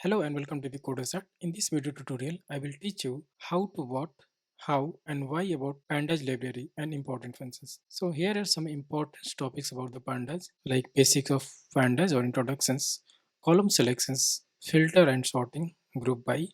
Hello and welcome to the Codersart. In this video tutorial, I will teach you how to what, how and why about Pandas library and important functions. So here are some important topics about the Pandas like basics of Pandas or introductions, column selections, filter and sorting, group by,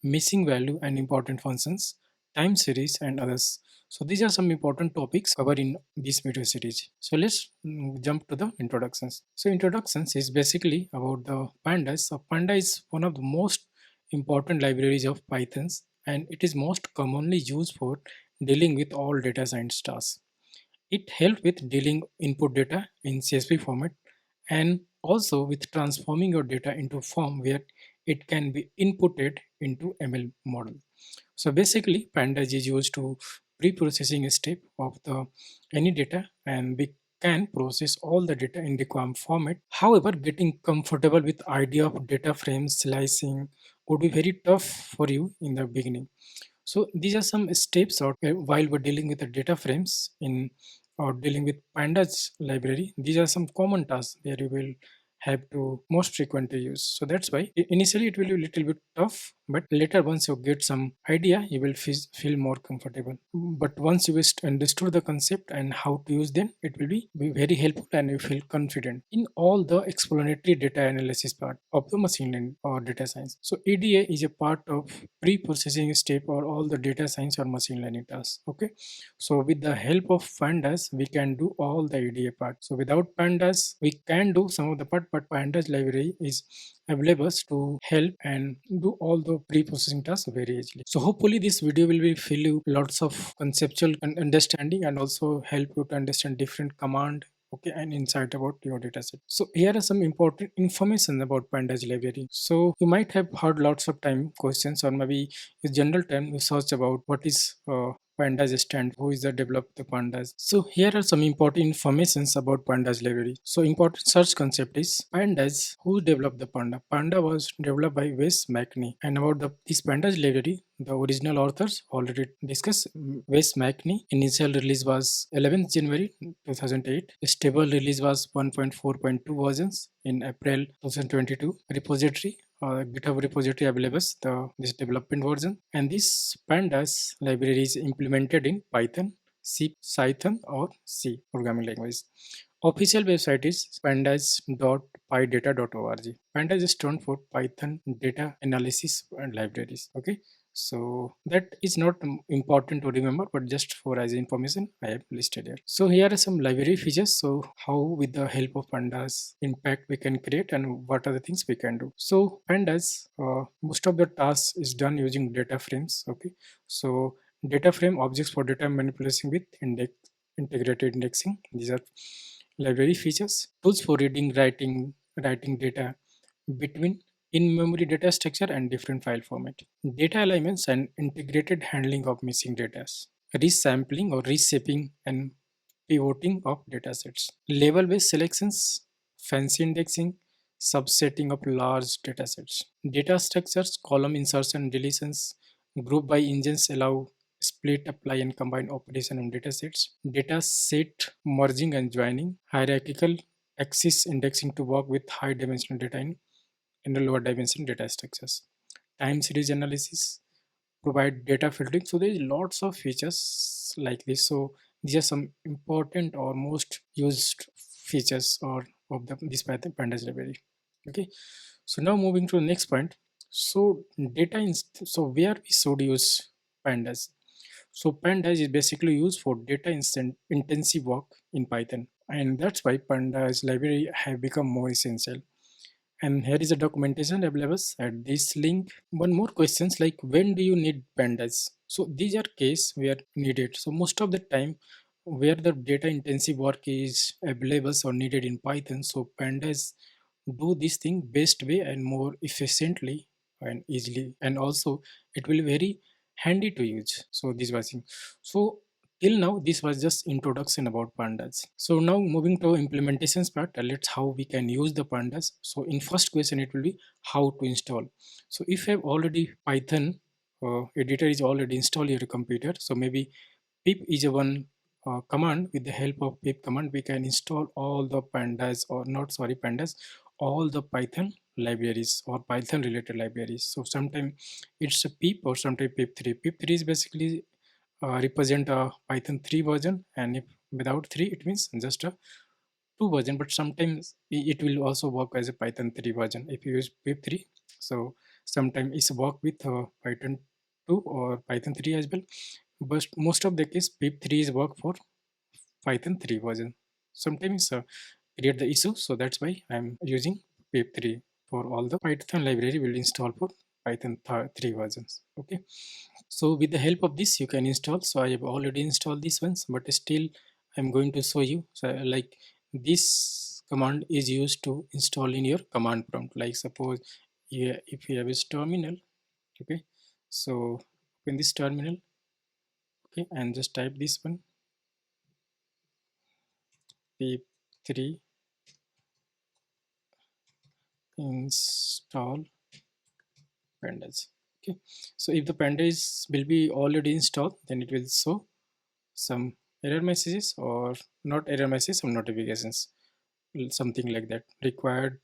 missing value and important functions, time series and others. So these are some important topics covered in this video series. So let's jump to the introductions. So introductions is basically about the pandas. So panda is one of the most important libraries of Pythons and it is most commonly used for dealing with all data science tasks. It helps with dealing input data in CSV format and also with transforming your data into form where it can be inputted into ML model. So basically, Pandas is used to pre-processing step of the any data, and we can process all the data in required format. However, getting comfortable with idea of data frame slicing would be very tough for you in the beginning. So these are some steps or while we're dealing with the data frames in or dealing with pandas library. These are some common tasks where you will have to most frequently use. So that's why initially it will be a little bit tough, but later once you get some idea, you will feel more comfortable. But once you understood the concept and how to use them, it will be very helpful and you feel confident in all the explanatory data analysis part of the machine learning or data science. So EDA is a part of pre-processing step or all the data science or machine learning tasks. Okay, so with the help of pandas, we can do all the EDA part. So without pandas, we can do some of the part, but pandas library is available to help and do all the pre-processing tasks very easily. So hopefully this video will be fill you lots of conceptual understanding and also help you to understand different command, okay, and insight about your dataset. So here are some important information about pandas library. So you might have heard lots of time questions or maybe in general time you search about what is pandas stand, who is the developer the pandas. So here are some important informations about pandas library. So important search concept is pandas. Who developed the panda was developed by Wes McNee. And about this pandas library, the original authors already discussed. Wes McNee initial release was 11th January 2008. Stable release was 1.4.2 versions in April 2022. Repository GitHub repository available this development version, and this pandas library is implemented in Python, C, Python or C programming language. Official website is pandas.pydata.org. Pandas is stand for Python Data Analysis and Libraries. Okay, so that is not important to remember, but just for as information I have listed here. So here are some library features. So how with the help of pandas impact we can create and what are the things we can do. So pandas, most of the tasks is done using data frames. Okay, so data frame objects for data manipulation with integrated indexing. These are library features. Tools for reading, writing data between in-memory data structure and different file format. Data alignments and integrated handling of missing data. Resampling or reshaping and pivoting of datasets. Label-based selections, fancy indexing, subsetting of large datasets. Data structures, column insertion, deletions, group by engines allow split, apply, and combine operation on datasets. Data set merging and joining. Hierarchical axis indexing to work with high dimensional data in the lower dimension data structures. Time series analysis, provide data filtering. So there is lots of features like this. So these are some important or most used features or of this Python pandas library. Okay, so now moving to the next point. So so where we should use pandas. So pandas is basically used for data intensive work in Python, and that's why pandas library have become more essential. And here is a documentation available at this link. One more questions like when do you need pandas? So these are case where needed. So most of the time where the data intensive work is available or needed in Python, so pandas do this thing best way and more efficiently and easily, and also it will be very handy to use. So this was thing. So till now this was just introduction about pandas. So now moving to implementations part, let's how we can use the pandas. So in first question it will be how to install. So if you have already Python editor is already installed your computer, so maybe pip is a one command. With the help of pip command we can install all the pandas or not sorry pandas, all the Python libraries or Python related libraries. So sometimes it's a pip or sometimes pip3. Pip3 is basically represent a Python 3 version, and if without 3 it means just a 2 version, but sometimes it will also work as a Python 3 version if you use pip3. So sometimes it's work with Python 2 or Python 3 as well, but most of the case pip3 is work for Python 3 version. Sometimes create the issue, so that's why I'm using pip3 for all the Python library will install for Python 3 versions. Okay, so with the help of this you can install. So I have already installed these ones, but still I'm going to show you. So like this command is used to install in your command prompt. Like suppose, yeah, if you have this terminal, okay, so open this terminal, okay, and just type this one, pip3 install pandas. Okay, so if the pandas will be already installed, then it will show some error messages, or not error messages, some notifications, something like that. Required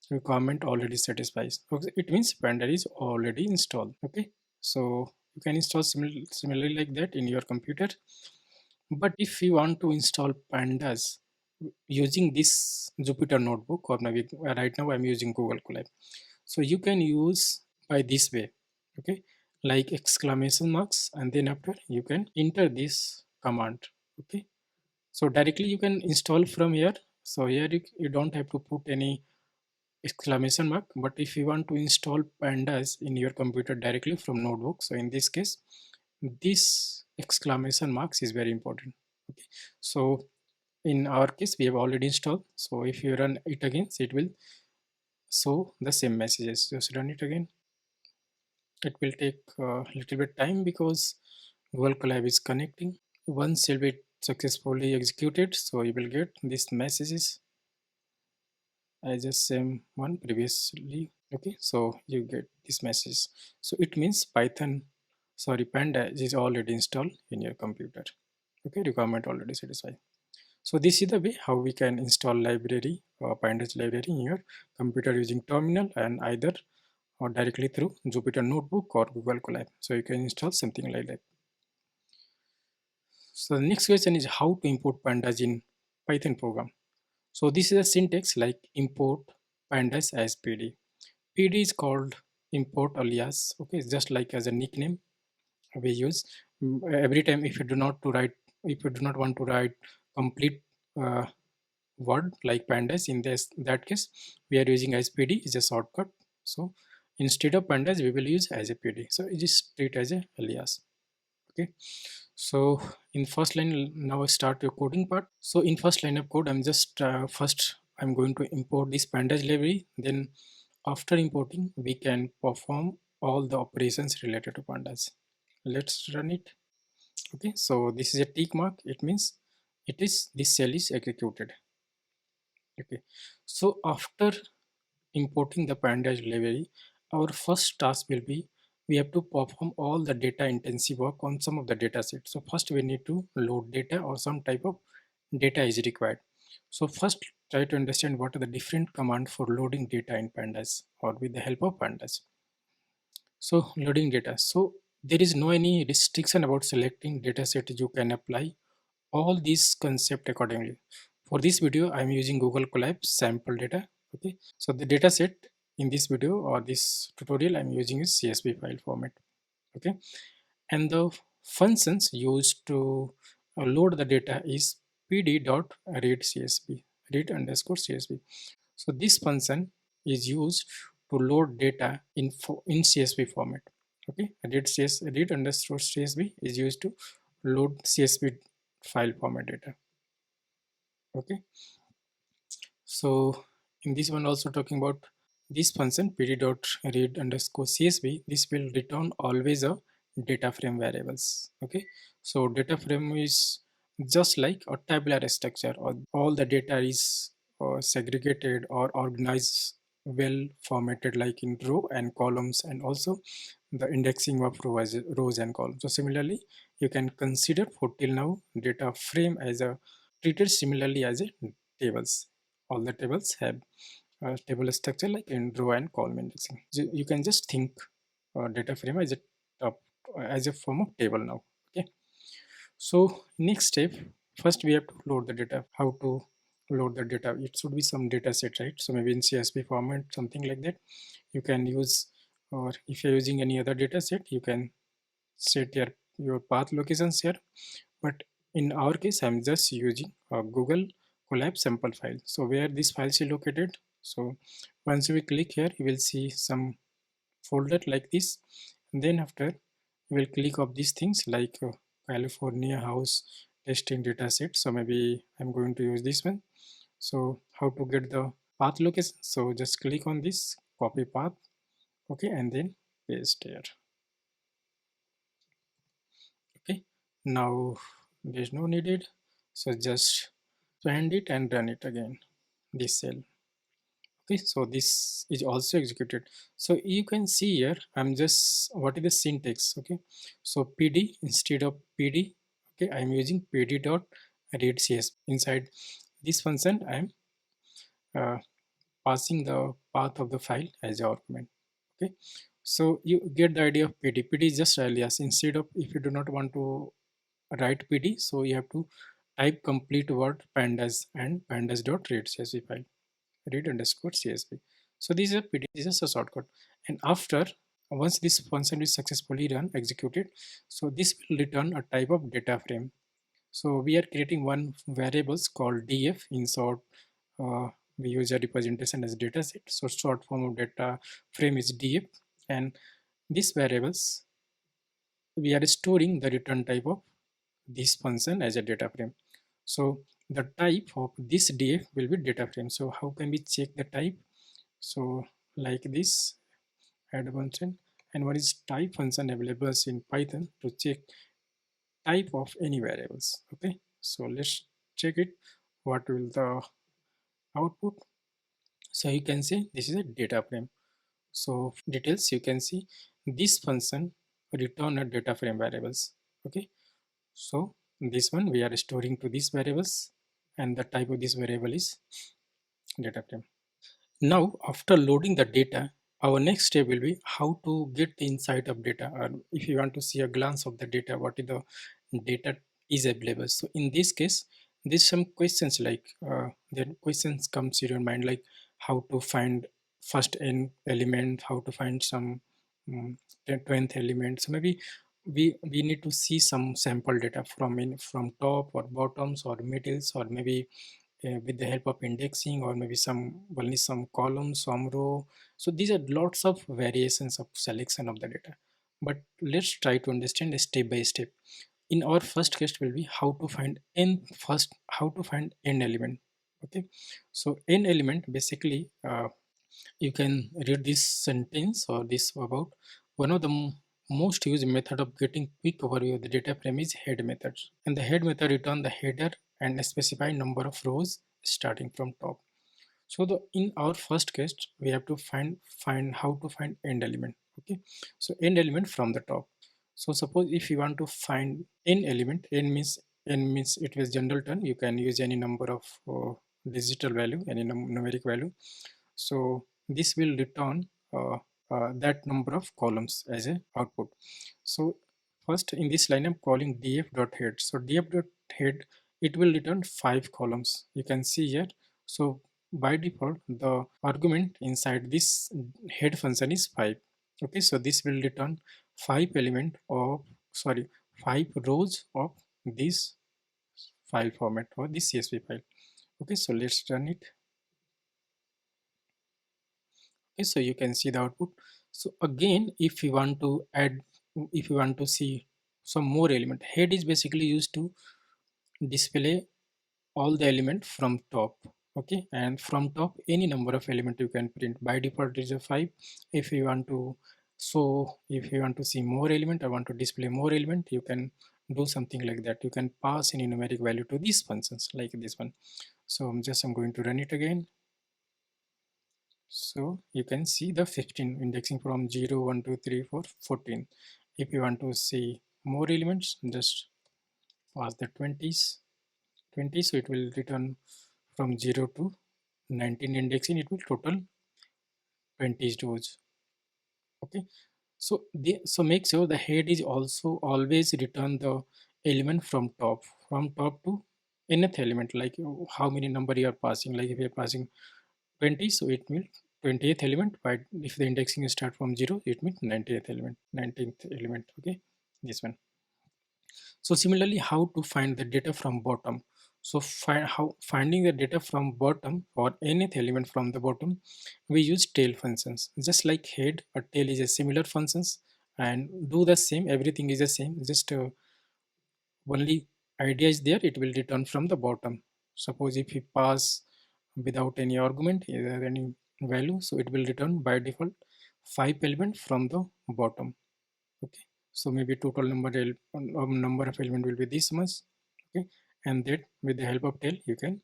requirement already satisfies. Okay, it means panda is already installed. Okay, so you can install similarly like that in your computer. But if you want to install pandas using this Jupyter notebook, or maybe right now I'm using Google Colab, so you can use by this way. Okay, like exclamation marks, and then after you can enter this command. Okay, so directly you can install from here. So here you don't have to put any exclamation mark, but if you want to install pandas in your computer directly from notebook, so in this case this exclamation marks is very important. Okay, so in our case we have already installed, so if you run it again, so it will show the same messages. Just run it again. It will take a little bit time because Google Colab is connecting. Once it will be successfully executed, so you will get these messages as the same one previously. Okay, so you get this message. So it means Panda is already installed in your computer. Okay, requirement already satisfied. So this is the way how we can install library or Pandas library in your computer using terminal, and either or directly through Jupyter Notebook or Google Colab. So you can install something like that. So the next question is how to import pandas in Python program. So this is a syntax like import pandas as PD. PD is called import alias. Okay, it's just like as a nickname we use. Every time if you do not to write, if you do not want to write complete uh, word like pandas, in this that case we are using as PD is a shortcut. So instead of pandas we will use as a PD. So it is treated as a alias. Okay, so in first line, now I start your coding part. So in first line of code, I'm just first I'm going to import this pandas library. Then after importing, we can perform all the operations related to pandas. Let's run it. Okay, so this is a tick mark. It means it is this cell is executed. Okay, so after importing the pandas library, our first task will be we have to perform all the data intensive work on some of the data sets. So first we need to load data, or some type of data is required. So first try to understand what are the different commands for loading data in pandas or with the help of pandas. So loading data. So there is no any restriction about selecting data set. You can apply all these concept accordingly. For this video, I'm using Google Colab sample data. Okay, so the data set in this video or this tutorial I'm using is CSV file format. Okay, and the functions used to load the data is pd.readCSV, read underscore CSV. So this function is used to load data in CSV format. Okay, read underscore CSV is used to load CSV file format data. Okay, so in this one also talking about this function pd.read underscore CSV, this will return always a data frame variables. Okay, so data frame is just like a tabular structure, or all the data is segregated or organized, well formatted like in row and columns, and also the indexing of rows and columns. So similarly you can consider for till now data frame as a treated similarly as a tables. All the tables have table structure like in row and column indexing. You can just think data frame as a top, as a form of table now. Okay. So next step, first we have to load the data. How to load the data? It should be some data set, right? So maybe in CSV format, something like that. You can use, or if you're using any other data set, you can set your path locations here. But in our case, I'm just using a Google Colab sample file. So where this file is located. So once we click here, you will see some folder like this. And then after, you will click of these things like California house testing dataset. So maybe I'm going to use this one. So how to get the path location? So just click on this, copy path, okay, and then paste here. Okay, now there's no needed. So just expand it and run it again. This cell. Okay, so this is also executed. So you can see here, I'm just, what is the syntax? Okay, so pd instead of pd, okay, I'm using pd dot read csv. Inside this function, I'm uh, passing the path of the file as a argument. Okay, so you get the idea of pd. Pd is just alias. Instead of, if you do not want to write pd, so you have to type complete word pandas and pandas dot read csv file, read underscore csv. So this is a pd, this is a shortcut. And after, once this function is successfully run, executed, so this will return a type of data frame. So we are creating one variables called df. In short, we use a representation as data set. So short form of data frame is df, and these variables, we are storing the return type of this function as a data frame. So the type of this df will be data frame. So how can we check the type? So like this, add function, and what is type function available in Python to check type of any variables. Okay, so let's check it. What will the output? So you can see this is a data frame. So details, you can see this function return a data frame variables. Okay, so this one we are storing to these variables, and the type of this variable is data frame. Now, after loading the data, our next step will be how to get the insight of data, or if you want to see a glance of the data, what is the data is available. So in this case, there's some questions like then questions comes to your mind, like how to find first n element, how to find some um, 10th element. So maybe we need to see some sample data from top or bottoms or middles, or maybe with the help of indexing, or maybe only some column, some row. So these are lots of variations of selection of the data, but let's try to understand step by step. In our first case will be how to find n first, how to find n element. Okay, so n element basically, you can read this sentence or this about one of the most used method of getting quick overview of the data frame is head method, and the head method return the header and specify number of rows starting from top. So the in our first case, we have to find how to find end element. Okay, so end element from the top. So suppose if you want to find n element, n means it was general term. You can use any number of digital value, any numeric value. So this will return that number of columns as a output. So first in this line I'm calling df.head. So df.head, it will return 5 columns. You can see here. So by default, the argument inside this head function is 5. Okay, so this will return 5 element of, sorry, 5 rows of this file format or this CSV file. Okay, so let's run it. Okay, so you can see the output. So again, if you want to add, if you want to see some more element, head is basically used to display all the element from top. Okay, and from top any number of element you can print. By default it is a 5. If you want to, so if you want to see more element, I want to display more element, you can do something like that. You can pass any numeric value to these functions like this one. So I'm going to run it again. So you can see the 15 indexing from 0, 1, 2, 3, 4, 14. If you want to see more elements, just pass the 20s, 20, so it will return from 0 to 19 indexing, it will total 20 rows. Okay, so make sure the head is also always return the element from top to nth element, like how many number you are passing. Like if you are passing 20, so it means 20th element. But if the indexing start from 0, it means 90th element, 19th element. Okay, this one. So similarly, how to find the data from bottom. So finding the data from bottom or nth element from the bottom, we use tail functions. Just like head, a tail is a similar functions, and do the same. Everything is the same. Just only idea is there. It will return from the bottom. Suppose if we pass without any argument, either any value, so it will return by default 5 element from the bottom. Okay, so maybe total number of element will be this much. Okay, and that with the help of tail you can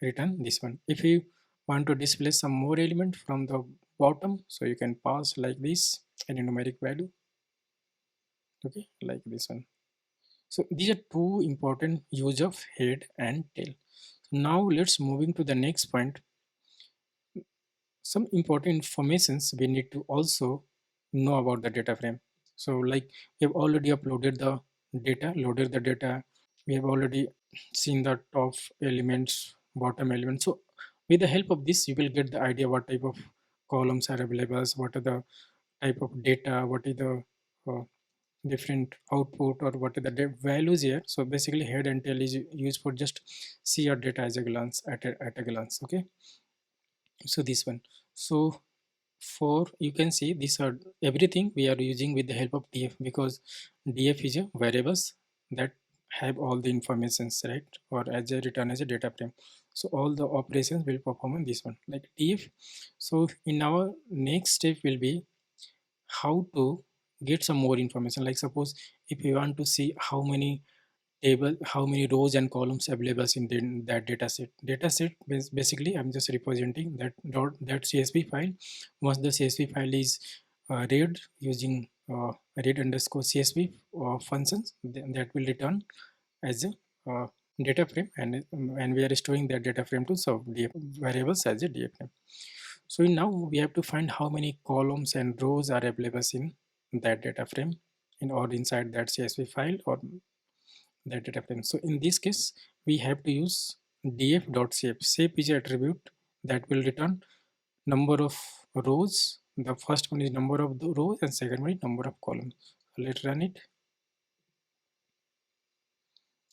return this one. If you want to display some more element from the bottom, so you can pass like this any numeric value. Okay, like this one. So these are two important use of head and tail. Now let's moving to the next point. Some important informations we need to also know about the data frame. So like we have already uploaded the data, loaded the data, we have already seen the top elements, bottom elements. So with the help of this you will get the idea what type of columns are available, what are the type of data, what is the uh, different output, or what are the values here. So basically head and tail is used for just see your data as a glance at a glance. Okay, so this one. So for you can see these are everything we are using with the help of df, because df is a variables that have all the informations, right, or as a return as a data frame. So all the operations will perform on this one like df. So in our next step will be how to get some more information. Like suppose if you want to see how many table, how many rows and columns available in that data set basically I'm just representing that csv file. Once the csv file is read using read underscore csv functions, then that will return as a data frame, and we are storing that data frame to serve df variables as a df frame. So now we have to find how many columns and rows are available in that data frame in or inside that csv file or that data frame. So in this case, we have to use df.shape. Shape is an attribute that will return number of rows. The first one is number of the rows and second one is number of columns. So let's run it.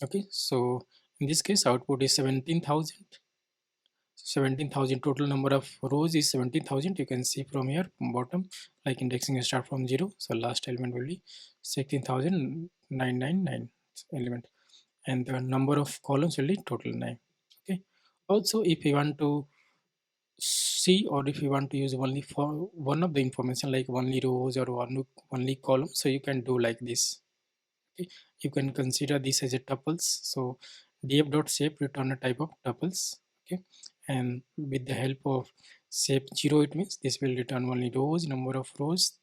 Okay, so in this case, output is 17,000. 17,000 total number of rows is 17,000. You can see from here bottom, like indexing start from 0. So last element will be 16,999 element, and the number of columns will be total 9. Okay, also if you want to see or if you want to use only for one of the information like only rows or only columns, so you can do like this. Okay, you can consider this as a tuples. So df.shape return a type of tuples. Okay, and with the help of shape 0, it means this will return only rows, number of rows,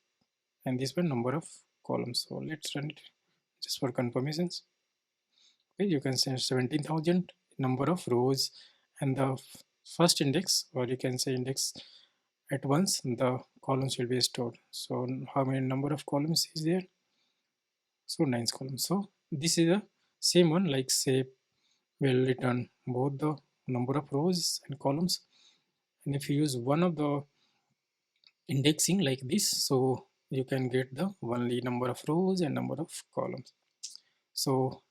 and this one number of columns. So let's run it just for confirmations. Okay, you can say 17,000 number of rows, and the first index, or you can say index at once, the columns will be stored. So how many number of columns is there? So 9 columns. So this is the same one, like say will return both the number of rows and columns. And if you use one of the indexing like this, so you can get the only number of rows and number of columns. So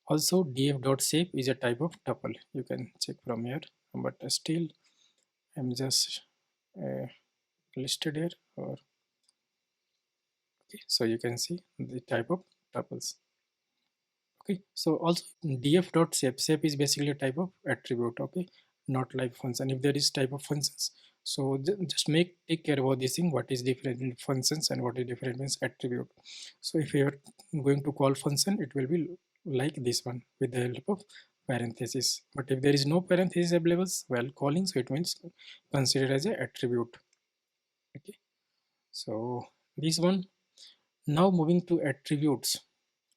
also df.shape is a type of tuple. You can check from here, but still I'm just uh, listed here. Or okay, so you can see the type of tuples. Okay, so also df.shape, shape is basically a type of attribute. Okay, not like function. If there is type of functions, so just take care about this thing, what is different in functions and what is different means attribute. So if you are going to call function, it will be like this one with the help of parenthesis. But if there is no parenthesis available while calling, so it means considered as a attribute. Okay, so this one. Now moving to attributes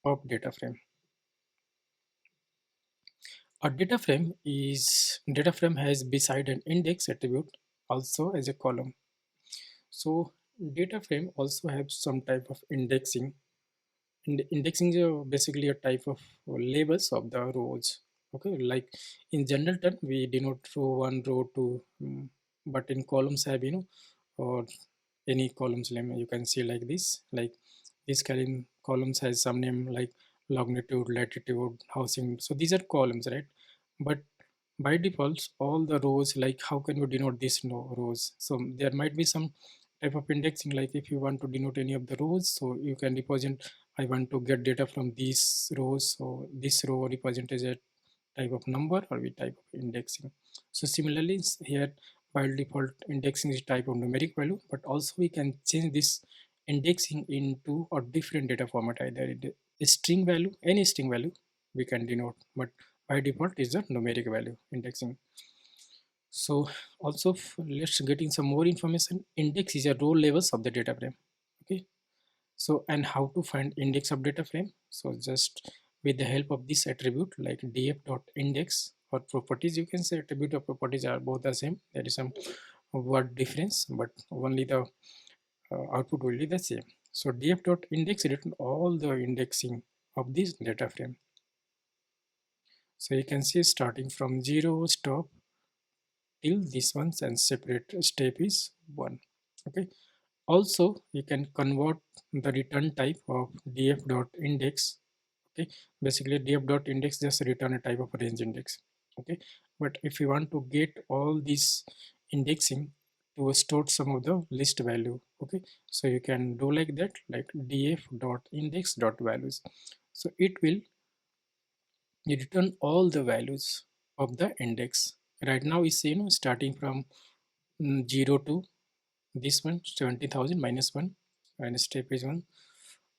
of data frame. A data frame has beside an index attribute also as a column. So data frame also have some type of indexing. Indexing is basically a type of labels of the rows. Okay, like in general term we denote row 1, row 2, but in columns have, or any columns name you can see like this. Like this columns has some name like longitude, latitude, housing. So these are columns, right? But by default all the rows, like how can you denote these rows? So there might be some type of indexing, like if you want to denote any of the rows, so you can represent, I want to get data from these rows, so this row represents a type of number or we type of indexing. So similarly here by default indexing is type of numeric value, but also we can change this indexing into a different data format, either a string value, any string value we can denote, but by default is the numeric value indexing. So also let's get in some more information. Index is a row levels of the data frame. Okay, so and how to find index of data frame? So just with the help of this attribute like df.index or properties, you can say attribute or properties are both the same. There is some word difference, but only the output will be the same. So df.index return all the indexing of this data frame. So you can see starting from 0 stop till this one's and separate step is 1. Okay, also you can convert the return type of df.index. Okay, basically df.index just return a type of range index. Okay, but if you want to get all these indexing to store some of the list value, okay, so you can do like that, like df.index.values. So it will return all the values of the index. Right now is, starting from 0 to this one 70,000 minus 1 and step is 1.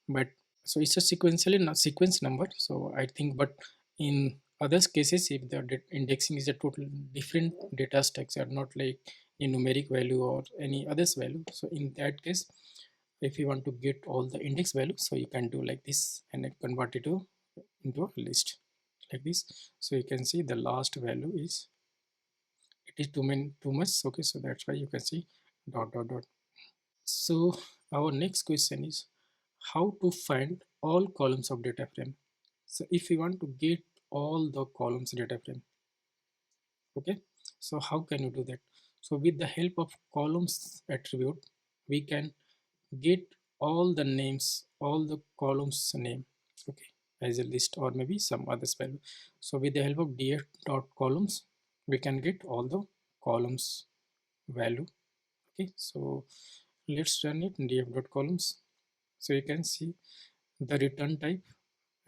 But so it's a sequentially not sequence number, so I think. But in other cases, if the indexing is a total different data structure, not like a numeric value or any others value, so in that case if you want to get all the index value, so you can do like this and then convert it to into a list like this. So you can see the last value is, it is too much. Okay, so that's why you can see dot dot dot. So our next question is how to find all columns of data frame. So if we want to get all the columns data frame, okay, so how can you do that? So with the help of columns attribute, we can get all the names, all the columns name, okay, as a list or maybe some other value. So with the help of df dot columns, we can get all the columns value. Okay, so let's run it in df dot columns. So you can see the return type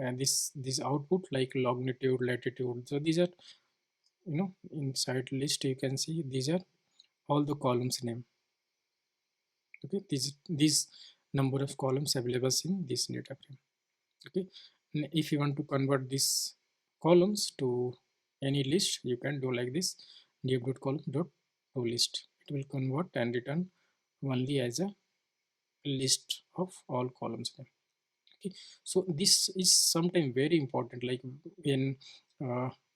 and this output like longitude, latitude. So these are, inside list you can see these are all the columns name. Okay, these number of columns available in this data frame. Okay, and if you want to convert these columns to any list, you can do like this df.column.toList. It will convert and return only as a list of all columns name. Okay, so this is sometimes very important, like when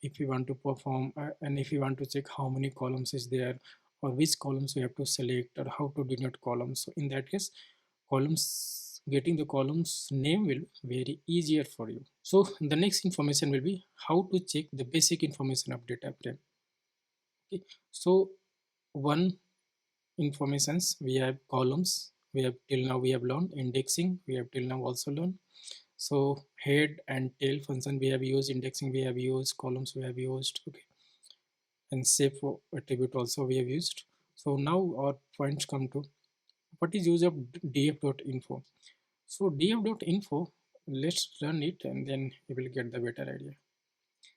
if you want to perform and if you want to check how many columns is there or which columns we have to select or how to denote columns. So in that case, columns, getting the columns name will be very easier for you. So the next information will be how to check the basic information of data frame. Okay, so one informations, we have columns, we have till now we have learned indexing, we have till now also learned. So head and tail function we have used, indexing we have used, columns we have used, okay, and shape attribute also we have used. So now our points come to what is use of df.info. So df.info, let's run it and then you will get the better idea.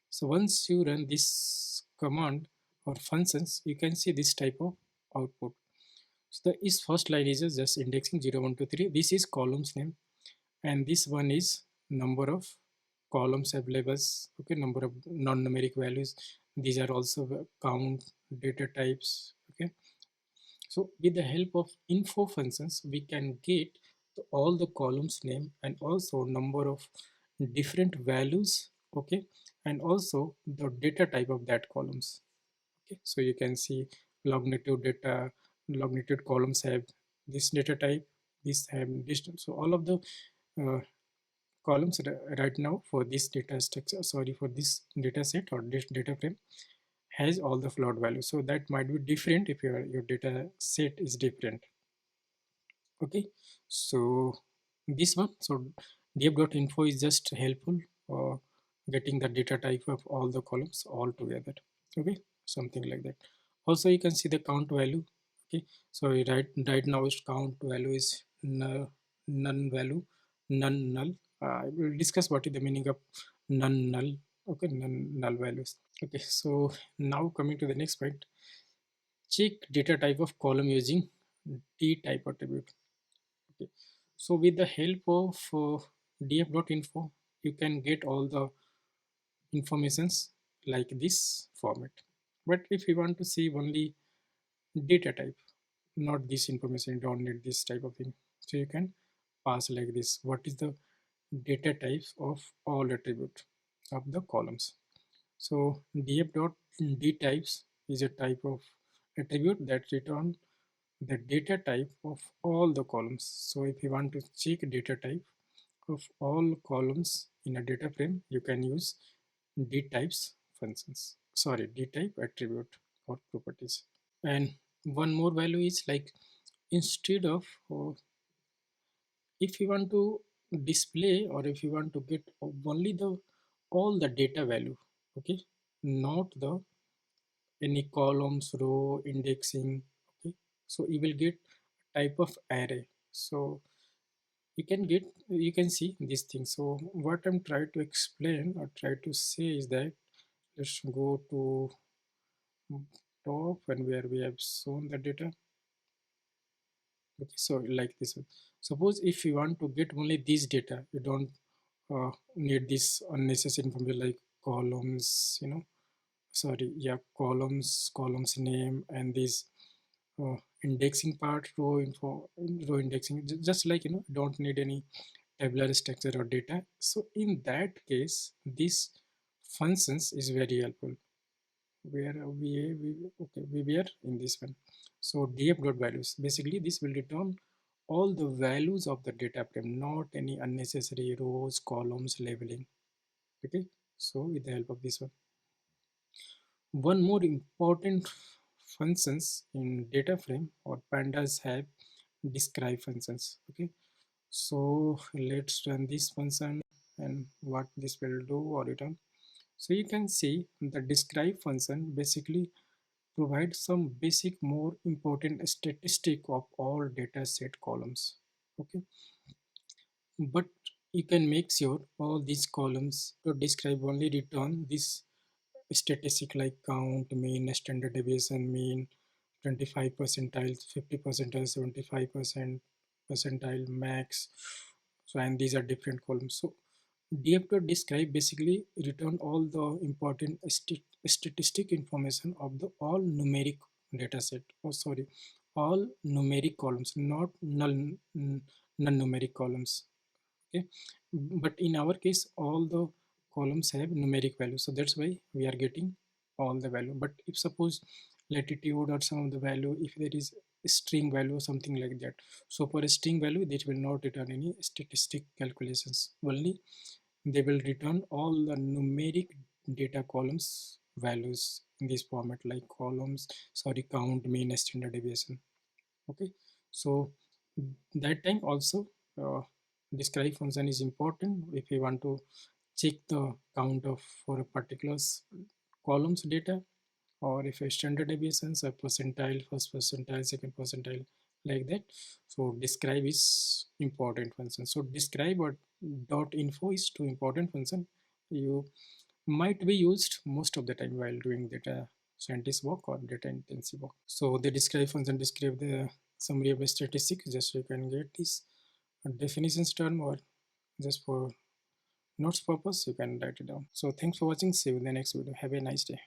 So once you run this command or functions, you can see this type of output. So the is first line is just indexing 0 1 2 3. This is columns name, and this one is number of columns available. Okay, number of non-numeric values. These are also count, data types. Okay, so with the help of info functions, we can get all the columns name and also number of different values okay, and also the data type of that columns. Okay, so you can see longitude data, longitude columns have this data type, this have distance. So all of the uh, columns right now for this data structure, sorry, for this data set or this data frame has all the float values. So that might be different if your data set is different. Okay, so this one, so df.info is just helpful for getting the data type of all the columns all together. Okay, something like that. Also you can see the count value. Okay, so right now its count value is none value, none null. I will discuss what is the meaning of none null. Okay, none null values. Okay, so now coming to the next point, check data type of column using d type attribute. Okay. So with the help of df.info, you can get all the informations like this format. But if you want to see only data type, not this information, you don't need this type of thing. So you can pass like this. What is the data types of all attribute of the columns? So df.dtypes is a type of attribute that return the data type of all the columns. So if you want to check data type of all columns in a data frame, you can use dtypes functions. Sorry, dtype attribute or properties. And one more value is like, instead of if you want to display or if you want to get only the all the data value, okay, not the any columns, row, indexing. Okay, so you will get type of array. So you can see this thing. So what I'm trying to explain or try to say is that, let's go to top and where we have shown the data. Okay, so like this one, suppose if you want to get only this data, you don't need this unnecessary information like columns, sorry, yeah, columns name and this indexing part, row info, row indexing, just like, don't need any tabular structure or data. So in that case, this functions is very helpful. Where okay, we were in this one. So df dot values, basically this will return all the values of the data frame, not any unnecessary rows, columns, labeling. Okay, so with the help of this one more important functions in data frame or pandas have describe functions. Okay, so let's run this function and what this will do or return. So you can see the describe function basically provides some basic more important statistic of all data set columns. Okay, but you can make sure all these columns to describe only return this statistic like count, mean, standard deviation, mean, 25 percentile, 50 percentile, 75% percentile, max. So and these are different columns. So df.describe basically return all the important statistic information of the all numeric data set. Oh sorry, all numeric columns, not non-numeric columns. Okay, but in our case all the columns have numeric value, so that's why we are getting all the value. But if suppose latitude or some of the value, if there is a string value or something like that, so for a string value that will not return any statistic calculations, only they will return all the numeric data columns values in this format like columns, sorry, count, mean, standard deviation. Okay, so that time also uh, describe function is important if we want to check the count of for a particular columns data, or if a standard deviations a percentile, first percentile, second percentile, like that. So describe is important function. So describe or dot info is two important function. You might be used most of the time while doing data scientist work or data intensive work. So the describe function describe the summary of a statistic, just so you can get this definitions term, or just for notes purpose you can write it down. So thanks for watching, see you in the next video, have a nice day.